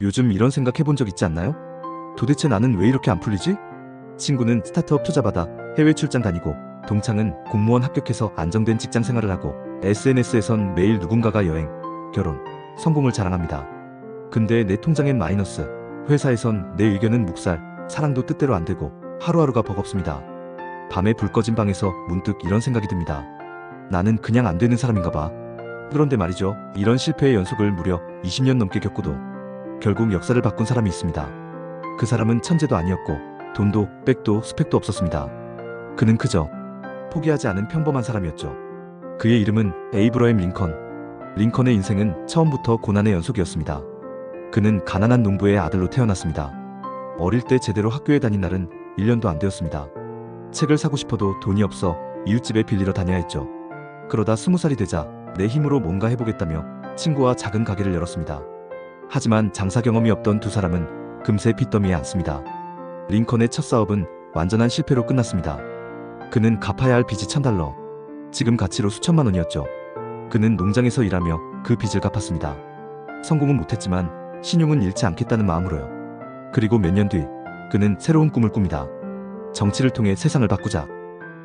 요즘 이런 생각 해본 적 있지 않나요? 도대체 나는 왜 이렇게 안 풀리지? 친구는 스타트업 투자받아 해외 출장 다니고, 동창은 공무원 합격해서 안정된 직장 생활을 하고, SNS에선 매일 누군가가 여행, 결혼, 성공을 자랑합니다. 근데 내 통장엔 마이너스, 회사에선 내 의견은 묵살, 사랑도 뜻대로 안 되고 하루하루가 버겁습니다. 밤에 불 꺼진 방에서 문득 이런 생각이 듭니다. 나는 그냥 안 되는 사람인가 봐. 그런데 말이죠, 이런 실패의 연속을 무려 20년 넘게 겪고도 결국 역사를 바꾼 사람이 있습니다. 그 사람은 천재도 아니었고 돈도 백도 스펙도 없었습니다. 그는 그저 포기하지 않은 평범한 사람이었죠. 그의 이름은 에이브러햄 링컨. 링컨의 인생은 처음부터 고난의 연속이었습니다. 그는 가난한 농부의 아들로 태어났습니다. 어릴 때 제대로 학교에 다닌 날은 1년도 안 되었습니다. 책을 사고 싶어도 돈이 없어 이웃집에 빌리러 다녀야 했죠. 그러다 20살이 되자 내 힘으로 뭔가 해보겠다며 친구와 작은 가게를 열었습니다. 하지만 장사 경험이 없던 두 사람은 금세 빚더미에 앉습니다. 링컨의 첫 사업은 완전한 실패로 끝났습니다. 그는 갚아야 할 빚이 $1000, 지금 가치로 수천만 원이었죠. 그는 농장에서 일하며 그 빚을 갚았습니다. 성공은 못했지만 신용은 잃지 않겠다는 마음으로요. 그리고 몇 년 뒤 그는 새로운 꿈을 꿉니다. 정치를 통해 세상을 바꾸자.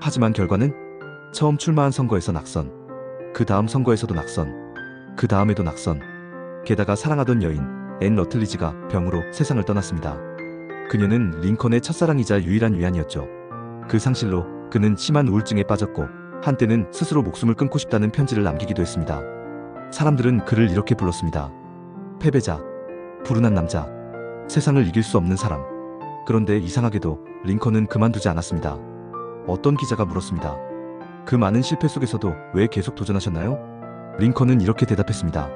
하지만 결과는 처음 출마한 선거에서 낙선, 그 다음 선거에서도 낙선, 그 다음에도 낙선. 게다가 사랑하던 여인 앤 러틀리지가 병으로 세상을 떠났습니다. 그녀는 링컨의 첫사랑이자 유일한 위안이었죠. 그 상실로 그는 심한 우울증에 빠졌고, 한때는 스스로 목숨을 끊고 싶다는 편지를 남기기도 했습니다. 사람들은 그를 이렇게 불렀습니다. 패배자, 불운한 남자, 세상을 이길 수 없는 사람. 그런데 이상하게도 링컨은 그만두지 않았습니다. 어떤 기자가 물었습니다. 그 많은 실패 속에서도 왜 계속 도전하셨나요? 링컨은 이렇게 대답했습니다.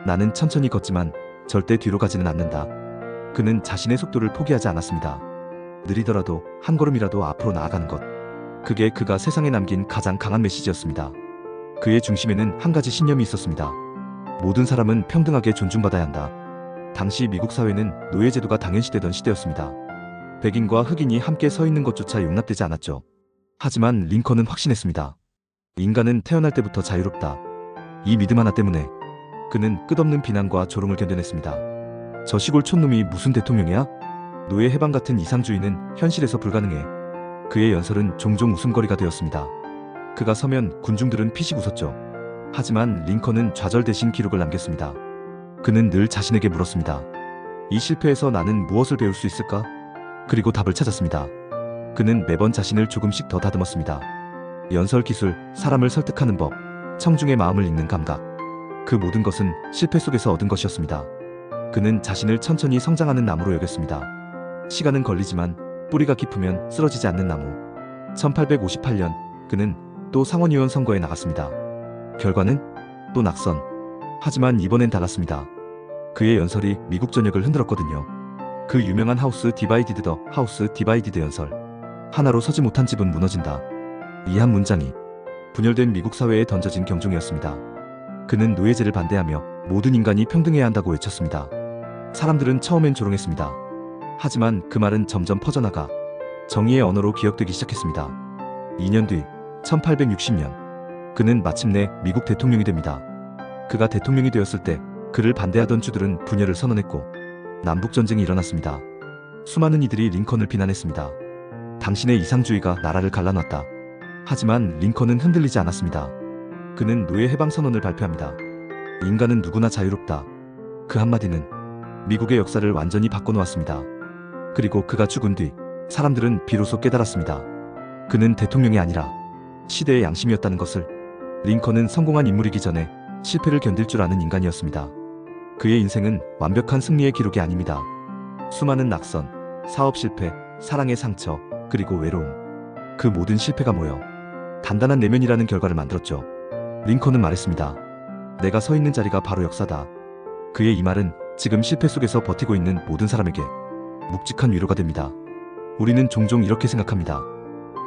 나는 천천히 걷지만 절대 뒤로 가지는 않는다. 그는 자신의 속도를 포기하지 않았습니다. 느리더라도 한 걸음이라도 앞으로 나아가는 것. 그게 그가 세상에 남긴 가장 강한 메시지였습니다. 그의 중심에는 한 가지 신념이 있었습니다. 모든 사람은 평등하게 존중받아야 한다. 당시 미국 사회는 노예제도가 당연시되던 시대였습니다. 백인과 흑인이 함께 서 있는 것조차 용납되지 않았죠. 하지만 링컨은 확신했습니다. 인간은 태어날 때부터 자유롭다. 이 믿음 하나 때문에 그는 끝없는 비난과 조롱을 견뎌냈습니다. 저 시골 촌놈이 무슨 대통령이야? 노예 해방 같은 이상주의는 현실에서 불가능해. 그의 연설은 종종 웃음거리가 되었습니다. 그가 서면 군중들은 피식 웃었죠. 하지만 링컨은 좌절 대신 기록을 남겼습니다. 그는 늘 자신에게 물었습니다. 이 실패에서 나는 무엇을 배울 수 있을까? 그리고 답을 찾았습니다. 그는 매번 자신을 조금씩 더 다듬었습니다. 연설 기술, 사람을 설득하는 법, 청중의 마음을 읽는 감각. 그 모든 것은 실패 속에서 얻은 것이었습니다. 그는 자신을 천천히 성장하는 나무로 여겼습니다. 시간은 걸리지만 뿌리가 깊으면 쓰러지지 않는 나무. 1858년 그는 또 상원의원 선거에 나갔습니다. 결과는 또 낙선. 하지만 이번엔 달랐습니다. 그의 연설이 미국 전역을 흔들었거든요. 그 유명한 하우스 디바이디드 더 하우스 디바이디드 연설. 하나로 서지 못한 집은 무너진다. 이 한 문장이 분열된 미국 사회에 던져진 경종이었습니다. 그는 노예제를 반대하며 모든 인간이 평등해야 한다고 외쳤습니다. 사람들은 처음엔 조롱했습니다. 하지만 그 말은 점점 퍼져나가 정의의 언어로 기억되기 시작했습니다. 2년 뒤 1860년 그는 마침내 미국 대통령이 됩니다. 그가 대통령이 되었을 때 그를 반대하던 주들은 분열을 선언했고 남북전쟁이 일어났습니다. 수많은 이들이 링컨을 비난했습니다. 당신의 이상주의가 나라를 갈라놨다. 하지만 링컨은 흔들리지 않았습니다. 그는 노예 해방 선언을 발표합니다. 인간은 누구나 자유롭다. 그 한마디는 미국의 역사를 완전히 바꿔놓았습니다. 그리고 그가 죽은 뒤 사람들은 비로소 깨달았습니다. 그는 대통령이 아니라 시대의 양심이었다는 것을. 링컨은 성공한 인물이기 전에 실패를 견딜 줄 아는 인간이었습니다. 그의 인생은 완벽한 승리의 기록이 아닙니다. 수많은 낙선, 사업 실패, 사랑의 상처, 그리고 외로움. 그 모든 실패가 모여 단단한 내면이라는 결과를 만들었죠. 링컨은 말했습니다. 내가 서 있는 자리가 바로 역사다. 그의 이 말은 지금 실패 속에서 버티고 있는 모든 사람에게 묵직한 위로가 됩니다. 우리는 종종 이렇게 생각합니다.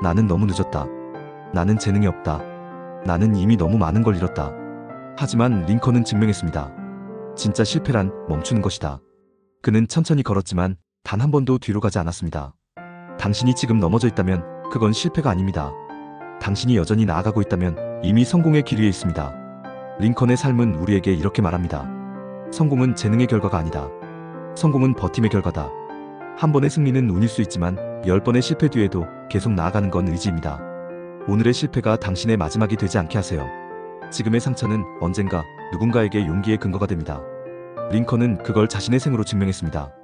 나는 너무 늦었다. 나는 재능이 없다. 나는 이미 너무 많은 걸 잃었다. 하지만 링컨은 증명했습니다. 진짜 실패란 멈추는 것이다. 그는 천천히 걸었지만 단 한 번도 뒤로 가지 않았습니다. 당신이 지금 넘어져 있다면 그건 실패가 아닙니다. 당신이 여전히 나아가고 있다면 이미 성공의 길 위에 있습니다. 링컨의 삶은 우리에게 이렇게 말합니다. 성공은 재능의 결과가 아니다. 성공은 버팀의 결과다. 한 번의 승리는 운일 수 있지만 10번의 실패 뒤에도 계속 나아가는 건 의지입니다. 오늘의 실패가 당신의 마지막이 되지 않게 하세요. 지금의 상처는 언젠가 누군가에게 용기의 근거가 됩니다. 링컨은 그걸 자신의 생으로 증명했습니다.